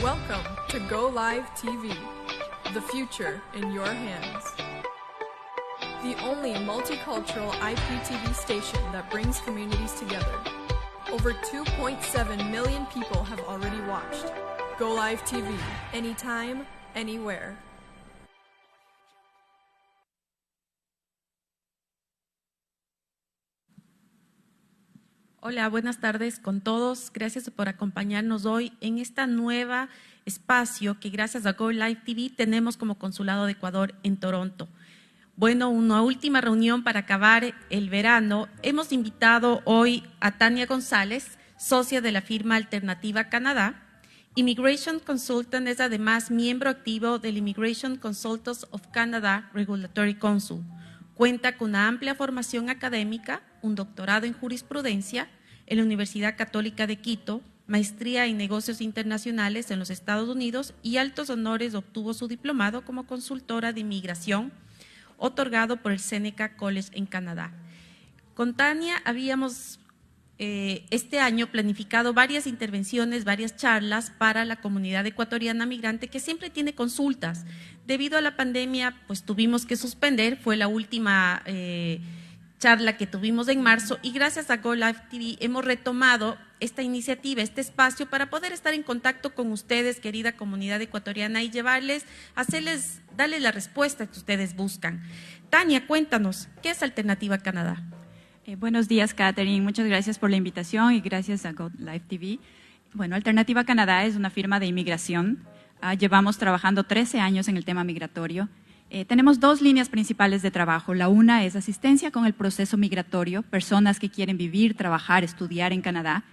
Welcome to Go Live TV, the future in your hands. The only multicultural IPTV station that brings communities together. Over 2.7 million people have already watched. Go Live TV, anytime, anywhere. Hola, buenas tardes con todos. Gracias por acompañarnos hoy en esta nueva espacio que gracias a Go Live TV tenemos como Consulado de Ecuador en Toronto. Bueno, una última reunión para acabar el verano. Hemos invitado hoy a Tania González, socia de la firma Alternativa Canadá. Immigration Consultant, es además miembro activo del Immigration Consultants of Canada Regulatory Council. Cuenta con una amplia formación académica, un doctorado en jurisprudencia en la Universidad Católica de Quito, maestría en negocios internacionales en los Estados Unidos y altos honores obtuvo su diplomado como consultora de inmigración, otorgado por el Seneca College en Canadá. Con Tania habíamos este año planificado varias intervenciones, varias charlas para la comunidad ecuatoriana migrante que siempre tiene consultas. Debido a la pandemia, pues tuvimos que suspender, fue la última charla que tuvimos en marzo y gracias a Go Live TV hemos retomado esta iniciativa, este espacio para poder estar en contacto con ustedes, querida comunidad ecuatoriana, y llevarles, darles la respuesta que ustedes buscan. Tania, cuéntanos, ¿qué es Alternativa Canadá? Buenos días, Catherine. Muchas gracias por la invitación y gracias a Go Live TV. Bueno, Alternativa Canadá es una firma de inmigración. Llevamos trabajando 13 años en el tema migratorio. Tenemos dos líneas principales de trabajo. La una es asistencia con el proceso migratorio, personas que quieren vivir, trabajar, estudiar en Canadá.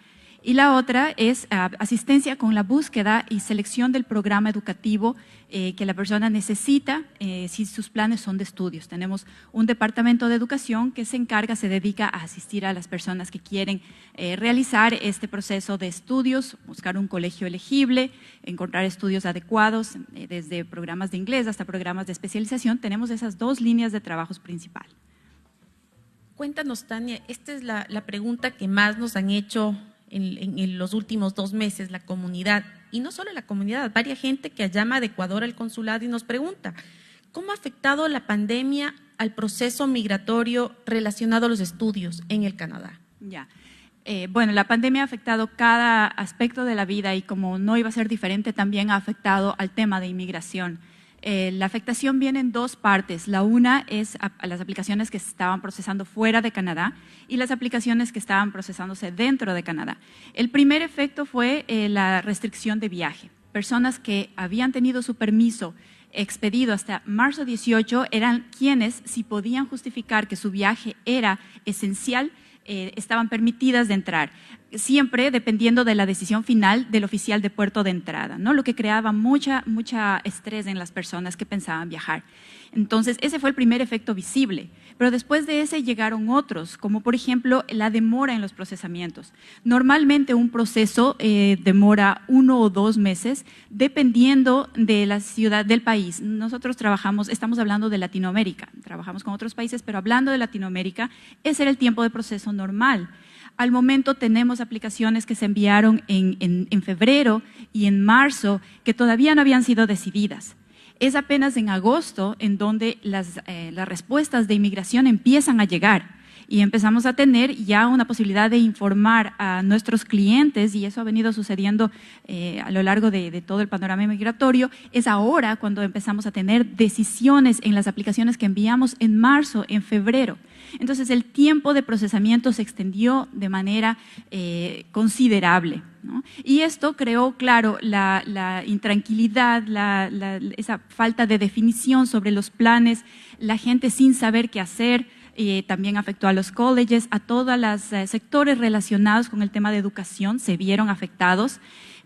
Y la otra es asistencia con la búsqueda y selección del programa educativo que la persona necesita si sus planes son de estudios. Tenemos un departamento de educación que se dedica a asistir a las personas que quieren realizar este proceso de estudios, buscar un colegio elegible, encontrar estudios adecuados, desde programas de inglés hasta programas de especialización. Tenemos esas dos líneas de trabajos principal. Cuéntanos, Tania, esta es la pregunta que más nos han hecho en los últimos 2 meses la comunidad, y no solo la comunidad, varias gente que llama de Ecuador al consulado y nos pregunta, ¿cómo ha afectado la pandemia al proceso migratorio relacionado a los estudios en el Canadá? Bueno, la pandemia ha afectado cada aspecto de la vida y como no iba a ser diferente, también ha afectado al tema de inmigración. La afectación viene en dos partes. La una es a las aplicaciones que se estaban procesando fuera de Canadá y las aplicaciones que estaban procesándose dentro de Canadá. El primer efecto fue la restricción de viaje. Personas que habían tenido su permiso expedido hasta marzo 18 eran quienes, si podían justificar que su viaje era esencial, estaban permitidas de entrar, siempre dependiendo de la decisión final del oficial de puerto de entrada, ¿no? Lo que creaba mucha estrés en las personas que pensaban viajar. Entonces, ese fue el primer efecto visible, pero después de ese llegaron otros, como por ejemplo la demora en los procesamientos. Normalmente un proceso demora 1 o 2 meses, dependiendo de la ciudad del país. Nosotros estamos hablando de Latinoamérica, trabajamos con otros países, pero hablando de Latinoamérica, ese era el tiempo de proceso normal. Al momento tenemos aplicaciones que se enviaron en febrero y en marzo que todavía no habían sido decididas. Es apenas en agosto en donde las respuestas de inmigración empiezan a llegar y empezamos a tener ya una posibilidad de informar a nuestros clientes, y eso ha venido sucediendo a lo largo de todo el panorama migratorio. Es ahora cuando empezamos a tener decisiones en las aplicaciones que enviamos en marzo, en febrero. Entonces el tiempo de procesamiento se extendió de manera considerable, ¿no? Y esto creó, claro, la intranquilidad, esa falta de definición sobre los planes, la gente sin saber qué hacer. También afectó a los colleges, a todos los sectores relacionados con el tema de educación se vieron afectados.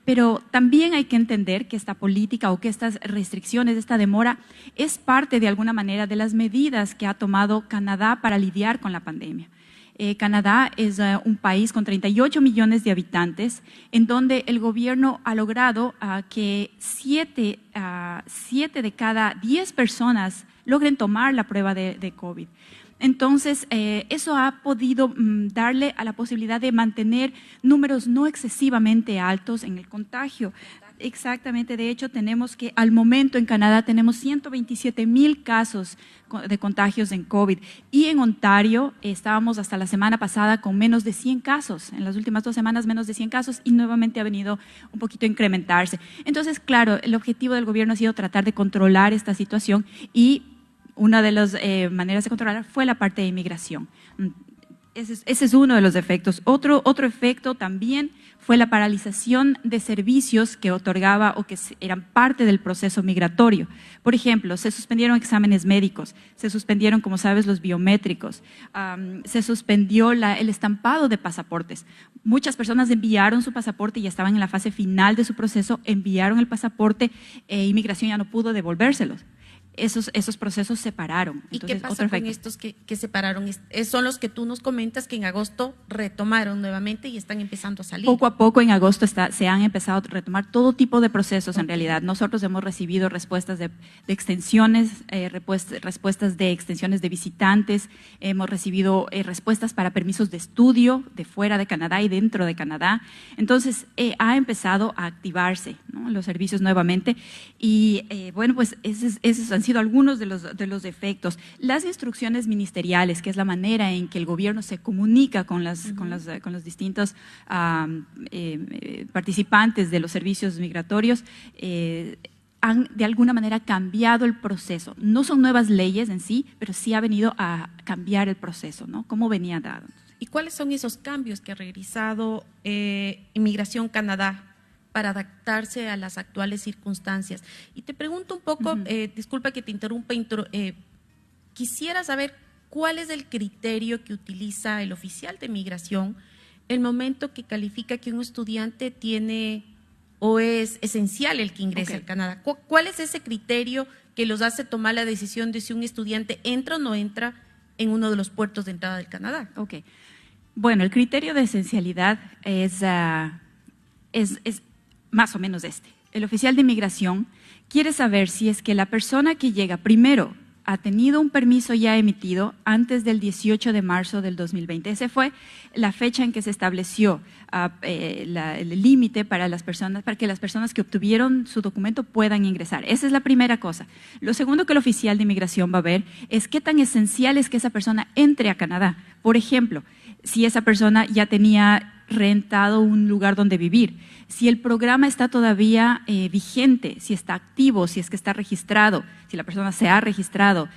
Pero también hay que entender que esta política o que estas restricciones, esta demora, es parte de alguna manera de las medidas que ha tomado Canadá para lidiar con la pandemia. Canadá es un país con 38 millones de habitantes, en donde el gobierno ha logrado que 7 de cada 10 personas logren tomar la prueba de COVID. Entonces, eso ha podido darle a la posibilidad de mantener números no excesivamente altos en el contagio. Exactamente, de hecho tenemos que al momento en Canadá tenemos 127,000 casos de contagios en COVID y en Ontario estábamos hasta la semana pasada con menos de 100 casos, en las últimas 2 semanas menos de 100 casos y nuevamente ha venido un poquito a incrementarse. Entonces, claro, el objetivo del gobierno ha sido tratar de controlar esta situación y una de las maneras de controlar fue la parte de inmigración. Ese es uno de los efectos. Otro efecto también fue la paralización de servicios que otorgaba o que eran parte del proceso migratorio. Por ejemplo, se suspendieron exámenes médicos, se suspendieron, como sabes, los biométricos, se suspendió el estampado de pasaportes. Muchas personas enviaron su pasaporte y ya estaban en la fase final de su proceso, enviaron el pasaporte e Inmigración ya no pudo devolvérselos. Esos procesos se pararon. ¿Y qué pasa con estos que se pararon? Son los que tú nos comentas que en agosto retomaron nuevamente y están empezando a salir. Poco a poco en agosto se han empezado a retomar todo tipo de procesos en realidad. Nosotros hemos recibido respuestas de extensiones, respuestas de extensiones de visitantes, hemos recibido respuestas para permisos de estudio de fuera de Canadá y dentro de Canadá. Entonces, ha empezado a activarse, ¿no?, los servicios nuevamente y bueno, pues esos han sido algunos de los efectos. Las instrucciones ministeriales, que es la manera en que el gobierno se comunica con los distintos participantes de los servicios migratorios, han de alguna manera cambiado el proceso. No son nuevas leyes en sí, pero sí ha venido a cambiar el proceso, ¿no?, cómo venía dado. ¿Y cuáles son esos cambios que ha realizado Inmigración Canadá para adaptarse a las actuales circunstancias? Y te pregunto un poco, disculpa que te interrumpa, quisiera saber cuál es el criterio que utiliza el oficial de migración el momento que califica que un estudiante tiene o es esencial el que ingrese al Canadá. ¿Cuál es ese criterio que los hace tomar la decisión de si un estudiante entra o no entra en uno de los puertos de entrada del Canadá? Bueno, el criterio de esencialidad es más o menos este. El oficial de inmigración quiere saber si es que la persona que llega primero ha tenido un permiso ya emitido antes del 18 de marzo del 2020. Esa fue la fecha en que se estableció el límite para que las personas que obtuvieron su documento puedan ingresar. Esa es la primera cosa. Lo segundo que el oficial de inmigración va a ver es qué tan esencial es que esa persona entre a Canadá. Por ejemplo, si esa persona ya tenía rentado un lugar donde vivir, si el programa está todavía vigente, si está activo, si es que está registrado, si la persona se ha registrado,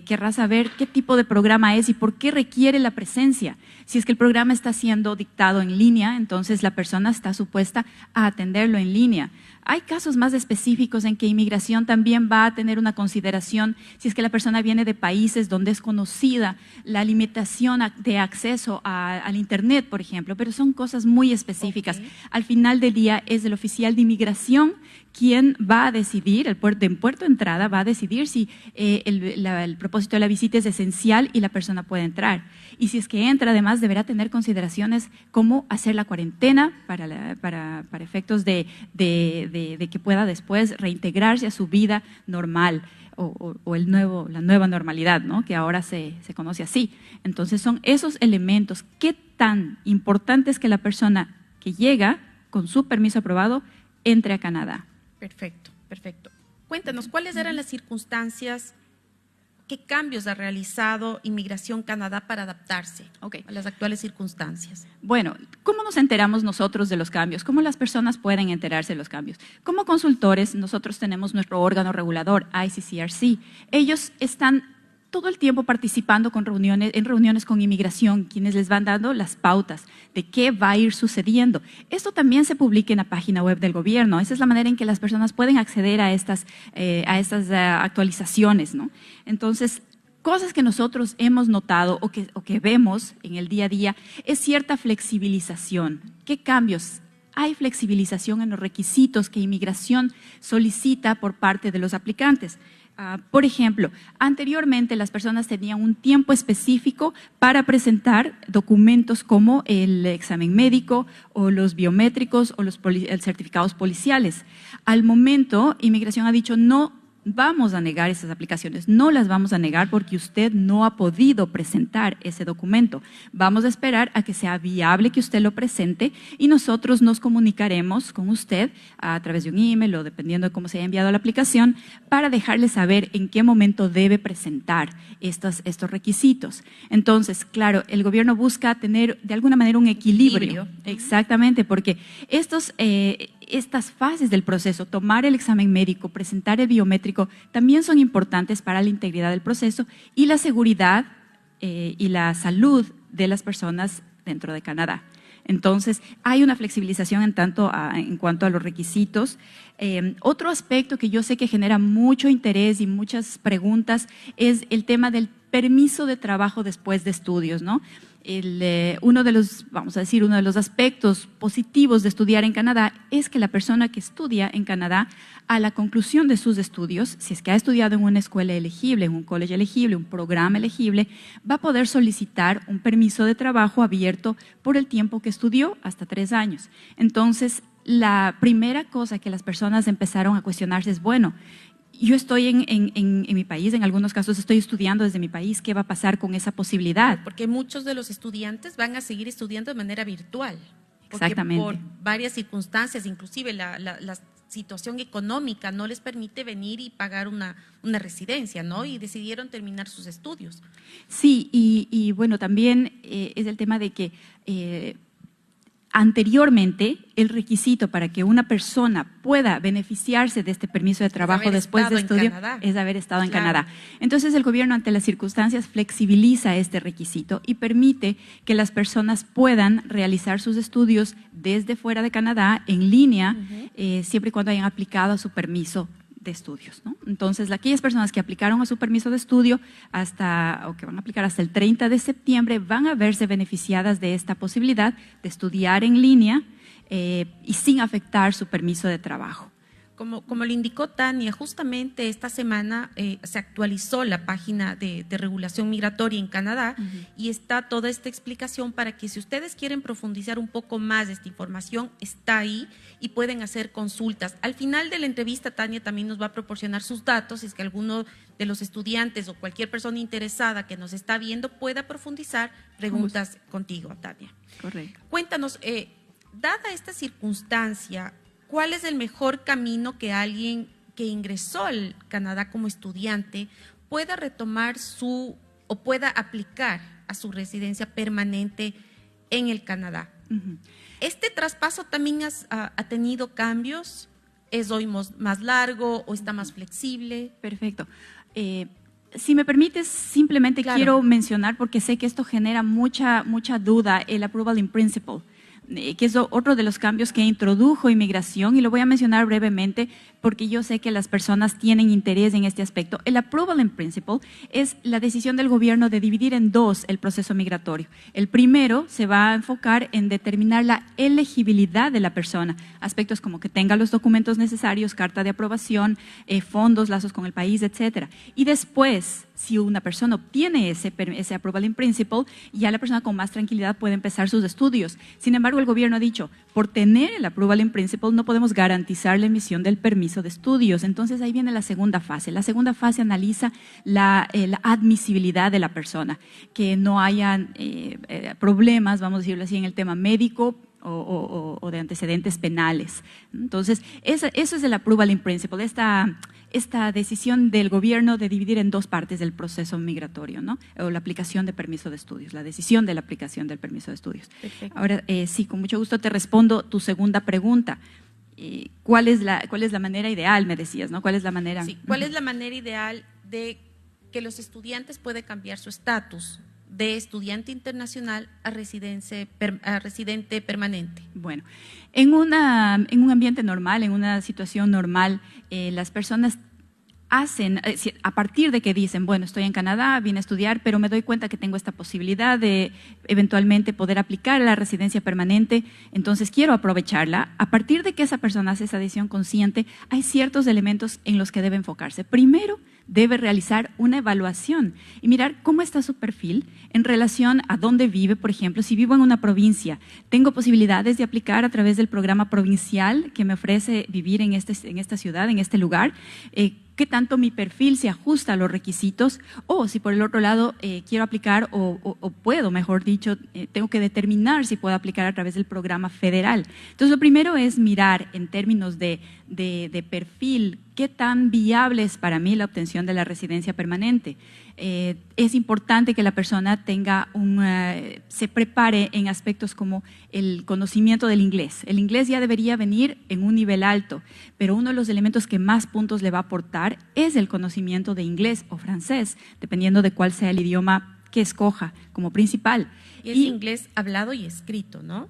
querrá saber qué tipo de programa es y por qué requiere la presencia. Si es que el programa está siendo dictado en línea, entonces la persona está supuesta a atenderlo en línea. Hay casos más específicos en que inmigración también va a tener una consideración si es que la persona viene de países donde es conocida la limitación de acceso al Internet, por ejemplo, pero son cosas muy específicas. Al final del día es el oficial de inmigración quien va a decidir, en puerto de entrada va a decidir si el propósito de la visita es esencial y la persona puede entrar. Y si es que entra, además deberá tener consideraciones como hacer la cuarentena para efectos de que pueda después reintegrarse a su vida normal o la nueva normalidad, ¿no?, que ahora se conoce así. Entonces son esos elementos. ¿Qué tan importante es que la persona que llega con su permiso aprobado entre a Canadá? Perfecto, perfecto. Cuéntanos, ¿cuáles eran las circunstancias, qué cambios ha realizado Inmigración Canadá para adaptarse a las actuales circunstancias? Bueno, ¿cómo nos enteramos nosotros de los cambios? ¿Cómo las personas pueden enterarse de los cambios? Como consultores, nosotros tenemos nuestro órgano regulador, ICCRC. Ellos están todo el tiempo participando en reuniones con inmigración, quienes les van dando las pautas de qué va a ir sucediendo. Esto también se publica en la página web del gobierno. Esa es la manera en que las personas pueden acceder a estas actualizaciones, ¿no? Entonces, cosas que nosotros hemos notado o que vemos en el día a día es cierta flexibilización. ¿Qué cambios? Hay flexibilización en los requisitos que inmigración solicita por parte de los aplicantes. Por ejemplo, anteriormente las personas tenían un tiempo específico para presentar documentos como el examen médico o los biométricos o los certificados policiales. Al momento, Inmigración ha dicho no vamos a negar esas aplicaciones, no las vamos a negar porque usted no ha podido presentar ese documento. Vamos a esperar a que sea viable que usted lo presente y nosotros nos comunicaremos con usted a través de un email o dependiendo de cómo se haya enviado la aplicación para dejarle saber en qué momento debe presentar estos requisitos. Entonces, claro, el gobierno busca tener de alguna manera un equilibrio. Exactamente, porque estas fases del proceso, tomar el examen médico, presentar el biométrico, también son importantes para la integridad del proceso y la seguridad y la salud de las personas dentro de Canadá. Entonces, hay una flexibilización en cuanto a los requisitos. Otro aspecto que yo sé que genera mucho interés y muchas preguntas es el tema del permiso de trabajo después de estudios, ¿no? Uno de los aspectos positivos de estudiar en Canadá es que la persona que estudia en Canadá, a la conclusión de sus estudios, si es que ha estudiado en una escuela elegible, en un college elegible, un programa elegible, va a poder solicitar un permiso de trabajo abierto por el tiempo que estudió, hasta 3 años. Entonces, la primera cosa que las personas empezaron a cuestionarse es, bueno, yo estoy en mi país, en algunos casos estoy estudiando desde mi país, ¿qué va a pasar con esa posibilidad? Porque muchos de los estudiantes van a seguir estudiando de manera virtual. Exactamente. Por varias circunstancias, inclusive la situación económica no les permite venir y pagar una residencia, ¿no? Y decidieron terminar sus estudios. Sí, y bueno, también es el tema de que anteriormente, el requisito para que una persona pueda beneficiarse de este permiso de trabajo después de estudio es haber estado en Canadá. Entonces, el gobierno, ante las circunstancias, flexibiliza este requisito y permite que las personas puedan realizar sus estudios desde fuera de Canadá, en línea, siempre y cuando hayan aplicado a su permiso de estudios, ¿no? Entonces, aquellas personas que aplicaron a su permiso de estudio o que van a aplicar hasta el 30 de septiembre van a verse beneficiadas de esta posibilidad de estudiar en línea y sin afectar su permiso de trabajo. Como le indicó Tania, justamente esta semana se actualizó la página de regulación migratoria en Canadá y está toda esta explicación para que si ustedes quieren profundizar un poco más de esta información, está ahí y pueden hacer consultas. Al final de la entrevista, Tania también nos va a proporcionar sus datos, si es que alguno de los estudiantes o cualquier persona interesada que nos está viendo pueda profundizar preguntas contigo, Tania. Correcto. Cuéntanos, dada esta circunstancia, ¿cuál es el mejor camino que alguien que ingresó al Canadá como estudiante pueda retomar o pueda aplicar a su residencia permanente en el Canadá? ¿Este traspaso también ha tenido cambios? ¿Es hoy más largo o está más flexible? Perfecto. Si me permites, simplemente quiero mencionar, porque sé que esto genera mucha duda, el approval in principle, que es otro de los cambios que introdujo inmigración, y lo voy a mencionar brevemente porque yo sé que las personas tienen interés en este aspecto. El approval in principle es la decisión del gobierno de dividir en 2 el proceso migratorio. El primero se va a enfocar en determinar la elegibilidad de la persona, aspectos como que tenga los documentos necesarios, carta de aprobación, fondos, lazos con el país, etcétera. Y después, si una persona obtiene ese approval in principle, ya la persona con más tranquilidad puede empezar sus estudios. Sin embargo, el gobierno ha dicho, por tener el approval in principle no podemos garantizar la emisión del permiso de estudios. Entonces, ahí viene la segunda fase. La segunda fase analiza la admisibilidad de la persona, que no hayan problemas, vamos a decirlo así, en el tema médico o de antecedentes penales. Entonces, eso es el approval in principle, esta decisión del gobierno de dividir en 2 partes el proceso migratorio, ¿no? O la aplicación de permiso de estudios, la decisión de la aplicación del permiso de estudios. Perfecto. Ahora, sí, con mucho gusto te respondo tu segunda pregunta. ¿Cuál es la manera ideal, me decías, ¿no? ¿Cuál es la manera? Sí, ¿cuál es la manera ideal de que los estudiantes puedan cambiar su estatus de estudiante internacional a residente permanente? Bueno, en un ambiente normal, en una situación normal, las personas hacen, a partir de que dicen, bueno, estoy en Canadá, vine a estudiar, pero me doy cuenta que tengo esta posibilidad de eventualmente poder aplicar a la residencia permanente, entonces quiero aprovecharla. A partir de que esa persona hace esa decisión consciente, hay ciertos elementos en los que debe enfocarse. Primero, debe realizar una evaluación y mirar cómo está su perfil en relación a dónde vive. Por ejemplo, si vivo en una provincia, ¿tengo posibilidades de aplicar a través del programa provincial que me ofrece vivir en esta ciudad, en este lugar? ¿Qué tanto mi perfil se ajusta a los requisitos? O si por el otro lado quiero aplicar o puedo, mejor dicho, tengo que determinar si puedo aplicar a través del programa federal. Entonces, lo primero es mirar en términos de perfil, qué tan viable es para mí la obtención de la residencia permanente. Es importante que la persona se prepare en aspectos como el conocimiento del inglés. El inglés ya debería venir en un nivel alto, pero uno de los elementos que más puntos le va a aportar es el conocimiento de inglés o francés, dependiendo de cuál sea el idioma que escoja como principal. Y es inglés hablado y escrito, ¿no?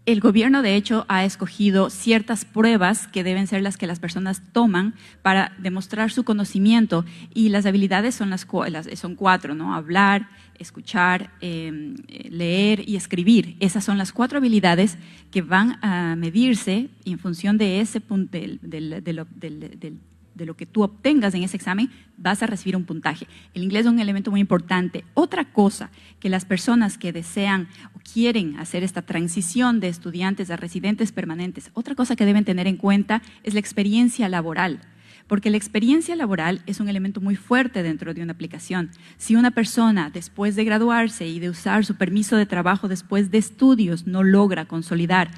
El gobierno, de hecho, ha escogido ciertas pruebas que deben ser las que las personas toman para demostrar su conocimiento, y las habilidades son 4, ¿no? Hablar, escuchar, leer y escribir. Esas son las 4 habilidades que van a medirse en función de ese punto, de lo que tú obtengas en ese examen, vas a recibir un puntaje. El inglés es un elemento muy importante. Otra cosa que las personas que desean o quieren hacer esta transición de estudiantes a residentes permanentes, otra cosa que deben tener en cuenta es la experiencia laboral, porque la experiencia laboral es un elemento muy fuerte dentro de una aplicación. Si una persona, después de graduarse y de usar su permiso de trabajo después de estudios, no logra consolidar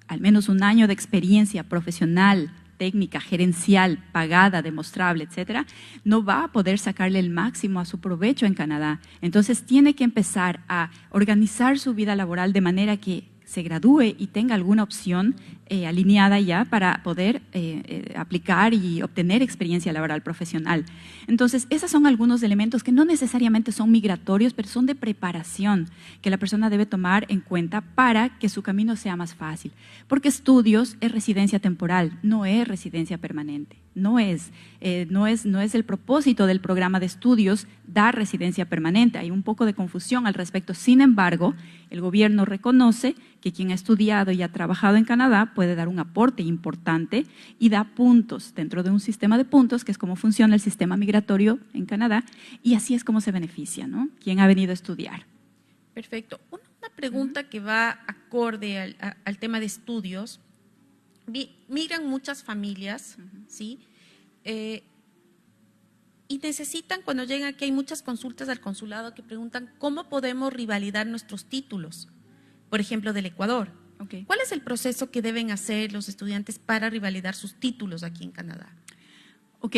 al menos un año de experiencia profesional, técnica, gerencial, pagada, demostrable, etcétera, no va a poder sacarle el máximo a su provecho en Canadá. Entonces tiene que empezar a organizar su vida laboral de manera que se gradúe y tenga alguna opción alineada ya para poder aplicar y obtener experiencia laboral profesional. Entonces, esos son algunos elementos que no necesariamente son migratorios, pero son de preparación que la persona debe tomar en cuenta para que su camino sea más fácil. Porque estudios es residencia temporal, no es residencia permanente. No es el propósito del programa de estudios dar residencia permanente. Hay un poco de confusión al respecto. Sin embargo, el gobierno reconoce que quien ha estudiado y ha trabajado en Canadá puede dar un aporte importante y da puntos dentro de un sistema de puntos, que es como funciona el sistema migratorio en Canadá, y así es como se beneficia, ¿no? Quien ha venido a estudiar. Perfecto. Una pregunta que va acorde al tema de estudios. Migran muchas familias, ¿sí? Y necesitan, cuando llegan aquí, hay muchas consultas al consulado que preguntan cómo podemos revalidar nuestros títulos, por ejemplo, del Ecuador. Okay. ¿Cuál es el proceso que deben hacer los estudiantes para revalidar sus títulos aquí en Canadá? Ok,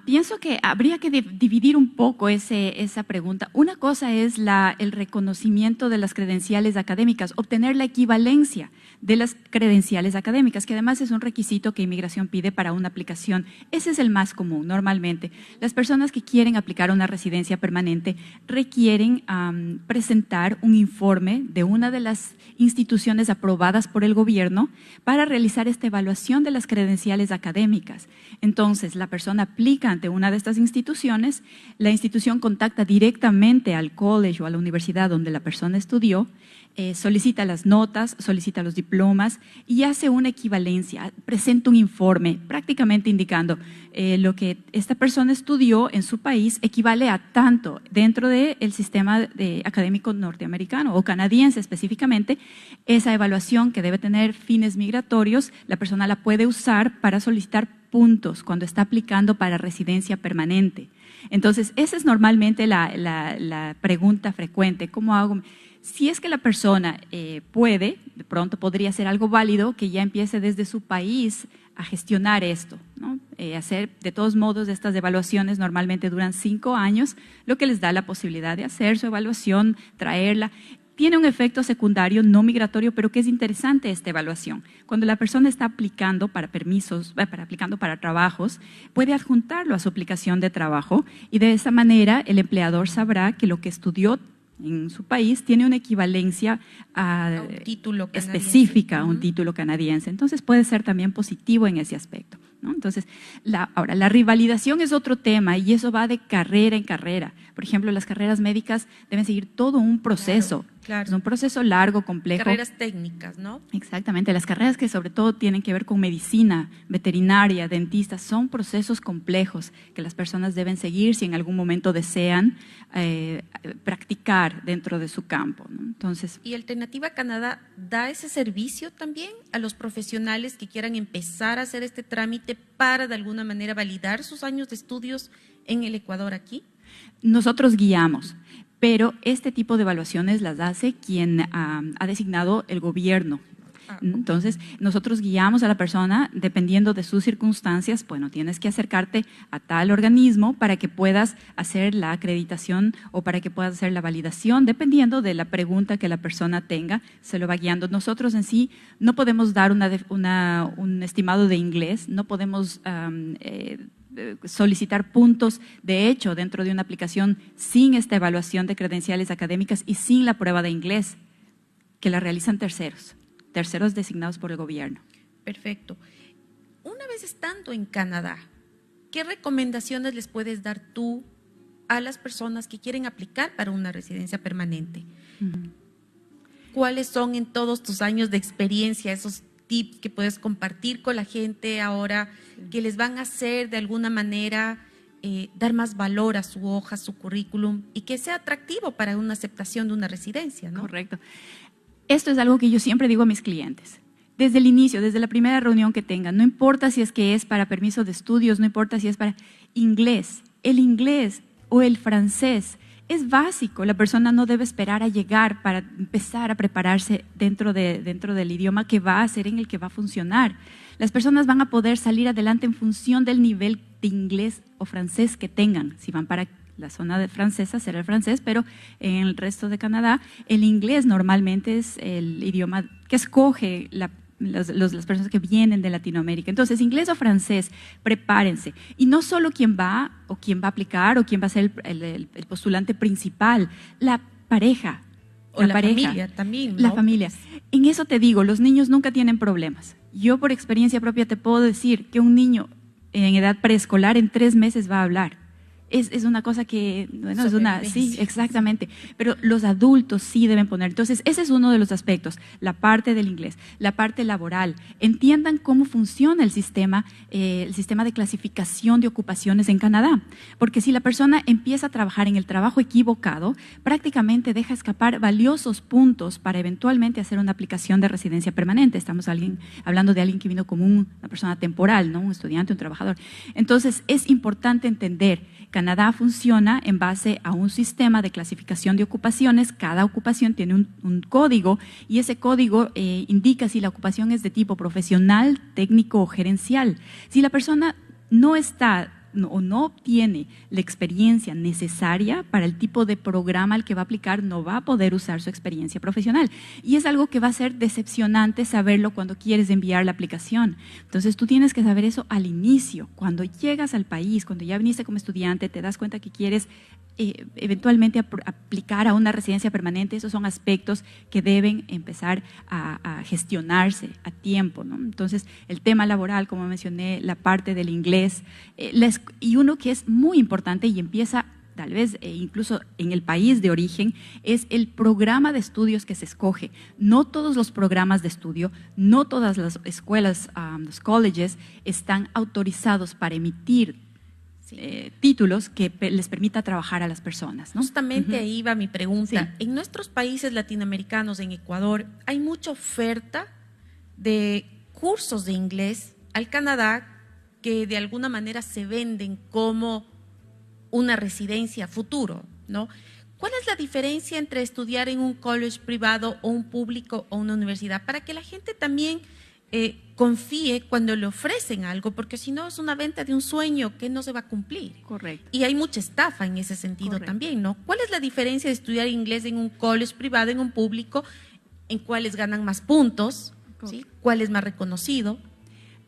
pienso que habría que dividir un poco esa pregunta. Una cosa es el reconocimiento de las credenciales académicas, obtener la equivalencia de las credenciales académicas, que además es un requisito que Inmigración pide para una aplicación. Ese es el más común normalmente. Las personas que quieren aplicar a una residencia permanente requieren presentar un informe de una de las instituciones aprobadas por el gobierno para realizar esta evaluación de las credenciales académicas. Entonces, la persona aplica ante una de estas instituciones, la institución contacta directamente al college o a la universidad donde la persona estudió, solicita las notas, solicita los diplomas y hace una equivalencia, presenta un informe prácticamente indicando lo que esta persona estudió en su país equivale a tanto dentro del sistema académico norteamericano o canadiense específicamente. Esa evaluación, que debe tener fines migratorios, la persona la puede usar para solicitar puntos cuando está aplicando para residencia permanente. Entonces, esa es normalmente la pregunta frecuente. ¿Cómo hago? Si es que la persona puede, de pronto podría ser algo válido que ya empiece desde su país a gestionar esto, ¿no? Hacer, de todos modos, estas evaluaciones normalmente duran 5 años, lo que les da la posibilidad de hacer su evaluación, traerla. Tiene un efecto secundario no migratorio, pero que es interesante esta evaluación. Cuando la persona está aplicando para permisos, aplicando para trabajos, puede adjuntarlo a su aplicación de trabajo y de esa manera el empleador sabrá que lo que estudió en su país tiene una equivalencia a un título específica a un título canadiense. Entonces puede ser también positivo en ese aspecto, ¿no? Entonces, ahora, la revalidación es otro tema y eso va de carrera en carrera. Por ejemplo, las carreras médicas deben seguir todo un proceso. Claro. Claro. Es un proceso largo, complejo. Carreras técnicas, ¿no? Exactamente, las carreras que sobre todo tienen que ver con medicina, veterinaria, dentista, son procesos complejos que las personas deben seguir si en algún momento desean practicar dentro de su campo, ¿no? Entonces, ¿Y Alternativa Canadá da ese servicio también a los profesionales que quieran empezar a hacer este trámite para de alguna manera validar sus años de estudios en el Ecuador aquí? nosotros guiamos, pero este tipo de evaluaciones las hace quien ha designado el gobierno. Entonces, nosotros guiamos a la persona dependiendo de sus circunstancias. Bueno, tienes que acercarte a tal organismo para que puedas hacer la acreditación o para que puedas hacer la validación, dependiendo de la pregunta que la persona tenga, se lo va guiando. Nosotros en sí no podemos dar un estimado de inglés, no podemos solicitar puntos, de hecho, dentro de una aplicación sin esta evaluación de credenciales académicas y sin la prueba de inglés, que la realizan terceros designados por el gobierno. Perfecto. Una vez estando en Canadá, ¿qué recomendaciones les puedes dar tú a las personas que quieren aplicar para una residencia permanente? ¿Cuáles son en todos tus años de experiencia esos tips que puedes compartir con la gente ahora que les van a hacer de alguna manera dar más valor a su hoja, su currículum y que sea atractivo para una aceptación de una residencia, ¿no? Correcto. Esto es algo que yo siempre digo a mis clientes. Desde el inicio, desde la primera reunión que tengan, no importa si es que es para permiso de estudios, no importa si es para inglés, el inglés o el francés es básico. La persona no debe esperar a llegar para empezar a prepararse dentro del idioma que va a ser en el que va a funcionar. Las personas van a poder salir adelante en función del nivel de inglés o francés que tengan. Si van para la zona francesa será el francés, pero en el resto de Canadá el inglés normalmente es el idioma que escoge las personas que vienen de Latinoamérica. Entonces, inglés o francés, prepárense. Y no solo quién va a aplicar o quién va a ser el postulante principal, la pareja. O la familia también, ¿no? La familia. En eso te digo, los niños nunca tienen problemas. Yo por experiencia propia te puedo decir que un niño en edad preescolar en 3 meses va a hablar. Es una cosa que, bueno, sí, exactamente, pero los adultos sí deben poner. Entonces, ese es uno de los aspectos, la parte del inglés, la parte laboral. Entiendan cómo funciona el sistema de clasificación de ocupaciones en Canadá, porque si la persona empieza a trabajar en el trabajo equivocado, prácticamente deja escapar valiosos puntos para eventualmente hacer una aplicación de residencia permanente. Estamos hablando de alguien que vino como una persona temporal, ¿no? Un estudiante, un trabajador. Entonces, es importante entender Canadá funciona en base a un sistema de clasificación de ocupaciones. Cada ocupación tiene un código y ese código indica si la ocupación es de tipo profesional, técnico o gerencial. Si la persona no obtiene la experiencia necesaria para el tipo de programa al que va a aplicar, no va a poder usar su experiencia profesional. Y es algo que va a ser decepcionante saberlo cuando quieres enviar la aplicación. Entonces tú tienes que saber eso al inicio. Cuando llegas al país, cuando ya viniste como estudiante, te das cuenta que quieres eventualmente aplicar a una residencia permanente. Esos son aspectos que deben empezar a gestionarse a tiempo, ¿no? Entonces, el tema laboral, como mencioné, la parte del inglés, y uno que es muy importante y empieza tal vez incluso en el país de origen, es el programa de estudios que se escoge. No todos los programas de estudio, no todas las escuelas, los colleges, están autorizados para emitir títulos que les permita trabajar a las personas, ¿no? Justamente ahí va mi pregunta. Sí. En nuestros países latinoamericanos, en Ecuador, hay mucha oferta de cursos de inglés al Canadá que de alguna manera se venden como una residencia futuro, ¿no? ¿Cuál es la diferencia entre estudiar en un college privado o un público o una universidad? Para que la gente también confíe cuando le ofrecen algo, porque si no es una venta de un sueño que no se va a cumplir. Correcto. Y hay mucha estafa en ese sentido también, ¿no? ¿Cuál es la diferencia de estudiar inglés en un college privado, en un público, en cuáles ganan más puntos, ¿sí? ¿Cuál es más reconocido?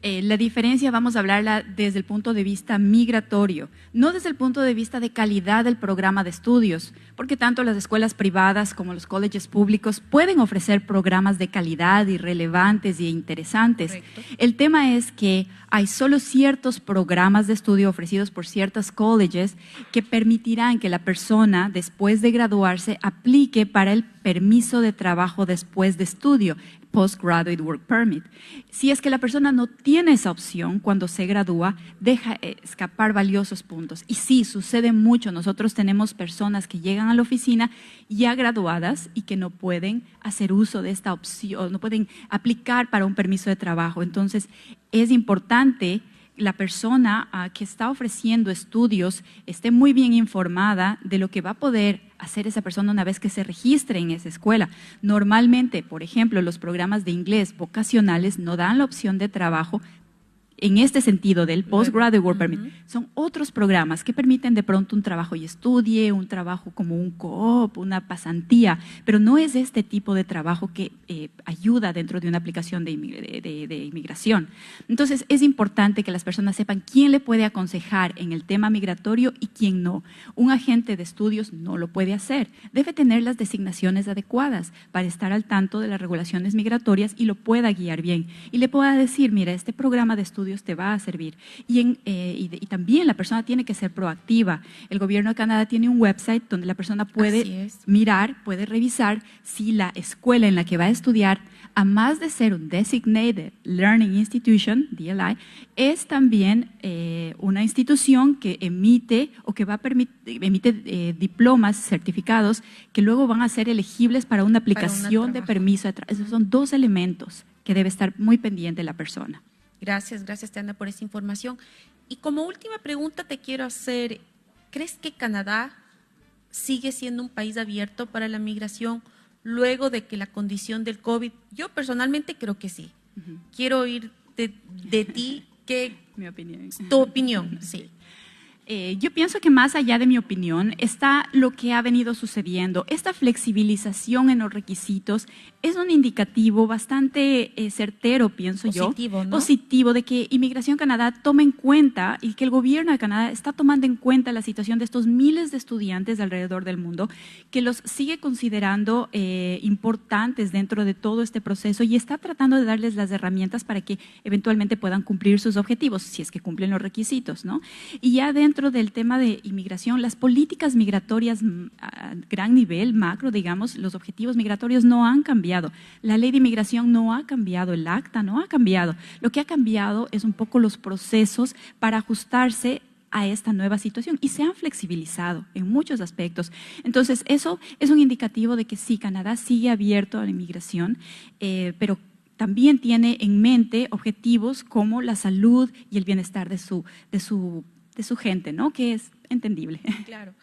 La diferencia vamos a hablarla desde el punto de vista migratorio, no desde el punto de vista de calidad del programa de estudios, porque tanto las escuelas privadas como los colleges públicos pueden ofrecer programas de calidad y relevantes y interesantes. Correcto. El tema es que hay solo ciertos programas de estudio ofrecidos por ciertos colleges que permitirán que la persona, después de graduarse, aplique para el permiso de trabajo después de estudio, Postgraduate Work Permit. Si es que la persona no tiene esa opción cuando se gradúa, deja escapar valiosos puntos. Y sí, sucede mucho. Nosotros tenemos personas que llegan a la oficina ya graduadas y que no pueden hacer uso de esta opción, no pueden aplicar para un permiso de trabajo. Entonces, es importante la persona que está ofreciendo estudios esté muy bien informada de lo que va a poder hacer esa persona una vez que se registre en esa escuela. Normalmente, por ejemplo, los programas de inglés vocacionales no dan la opción de trabajo en este sentido del Postgraduate Work Permit. Son otros programas que permiten de pronto un trabajo y estudie, un trabajo como un co-op, una pasantía, pero no es este tipo de trabajo que ayuda dentro de una aplicación de inmigración. Entonces, es importante que las personas sepan quién le puede aconsejar en el tema migratorio y quién no. Un agente de estudios no lo puede hacer. Debe tener las designaciones adecuadas para estar al tanto de las regulaciones migratorias y lo pueda guiar bien. Y le pueda decir, mira, este programa de estudios te va a servir. Y también la persona tiene que ser proactiva. El gobierno de Canadá tiene un website donde la persona puede mirar, puede revisar si la escuela en la que va a estudiar, a más de ser un Designated Learning Institution, DLI, es también una institución que emite o que emite diplomas, certificados, que luego van a ser elegibles para una aplicación de permiso de trabajo. Esos son dos elementos que debe estar muy pendiente la persona. Gracias, Tatiana, por esa información. Y como última pregunta te quiero hacer, ¿crees que Canadá sigue siendo un país abierto para la migración luego de que la condición del COVID? Yo personalmente creo que sí. Quiero oír de ti tu opinión, sí. Yo pienso que más allá de mi opinión está lo que ha venido sucediendo. Esta flexibilización en los requisitos es un indicativo bastante certero, pienso positivo, yo. ¿no? Positivo, de que Inmigración Canadá tome en cuenta y que el gobierno de Canadá está tomando en cuenta la situación de estos miles de estudiantes alrededor del mundo, que los sigue considerando importantes dentro de todo este proceso y está tratando de darles las herramientas para que eventualmente puedan cumplir sus objetivos, si es que cumplen los requisitos, ¿no? Y ya dentro del tema de inmigración, las políticas migratorias a gran nivel, macro, digamos, los objetivos migratorios no han cambiado. La ley de inmigración no ha cambiado, el acta no ha cambiado. Lo que ha cambiado es un poco los procesos para ajustarse a esta nueva situación y se han flexibilizado en muchos aspectos. Entonces, eso es un indicativo de que sí, Canadá sigue abierto a la inmigración, pero también tiene en mente objetivos como la salud y el bienestar de su gente, ¿no? Que es entendible. Claro.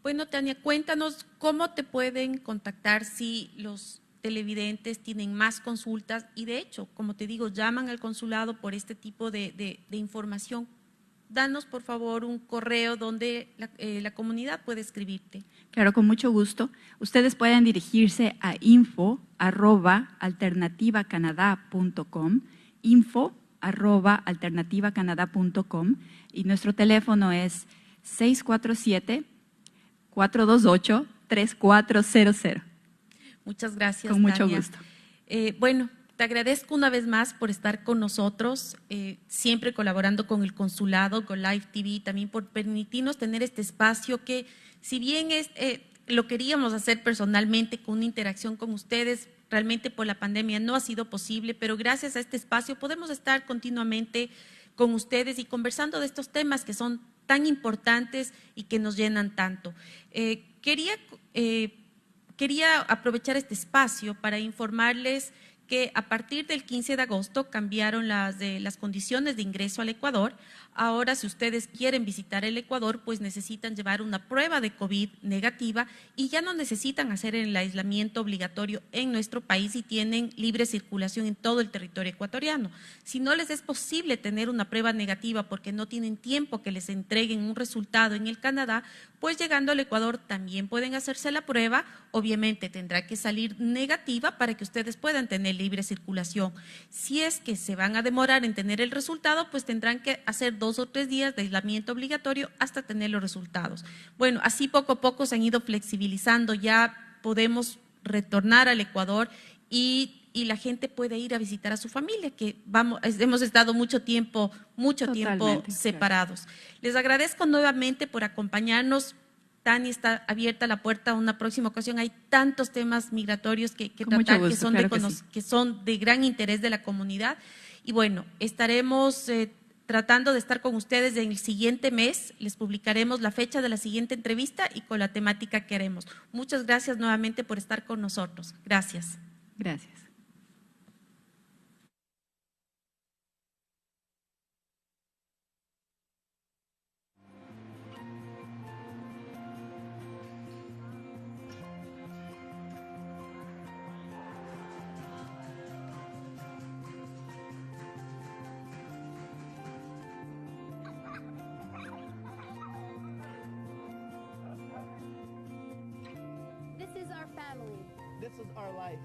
Bueno, Tania, cuéntanos cómo te pueden contactar si los televidentes tienen más consultas y de hecho, como te digo, llaman al consulado por este tipo de información. Danos, por favor, un correo donde la comunidad puede escribirte. Claro, con mucho gusto. Ustedes pueden dirigirse a info@alternativacanada.com, info@alternativacanada.com, y nuestro teléfono es 647-428-3400. Muchas gracias, Con mucho Tania. gusto. Bueno, te agradezco una vez más por estar con nosotros, siempre colaborando con el consulado, con Live TV, también por permitirnos tener este espacio que, si bien lo queríamos hacer personalmente con una interacción con ustedes, realmente por la pandemia no ha sido posible, pero gracias a este espacio podemos estar continuamente con ustedes y conversando de estos temas que son tan importantes y que nos llenan tanto. Quería aprovechar este espacio para informarles que a partir del 15 de agosto cambiaron las condiciones de ingreso al Ecuador. Ahora, si ustedes quieren visitar el Ecuador, pues necesitan llevar una prueba de COVID negativa y ya no necesitan hacer el aislamiento obligatorio en nuestro país y tienen libre circulación en todo el territorio ecuatoriano. Si no les es posible tener una prueba negativa porque no tienen tiempo que les entreguen un resultado en el Canadá, pues llegando al Ecuador también pueden hacerse la prueba. Obviamente tendrá que salir negativa para que ustedes puedan tener libre circulación. Si es que se van a demorar en tener el resultado, pues tendrán que hacer 2 o 3 días de aislamiento obligatorio hasta tener los resultados. Bueno, así poco a poco se han ido flexibilizando, ya podemos retornar al Ecuador y la gente puede ir a visitar a su familia, que hemos estado mucho tiempo separados. Claro. Les agradezco nuevamente por acompañarnos. Tania, está abierta la puerta a una próxima ocasión. Hay tantos temas migratorios que tratar, gusto, que son de gran interés de la comunidad. Y bueno, estaremos tratando de estar con ustedes en el siguiente mes. Les publicaremos la fecha de la siguiente entrevista y con la temática que haremos. Muchas gracias nuevamente por estar con nosotros. Gracias. Gracias. This is our family. This is our life.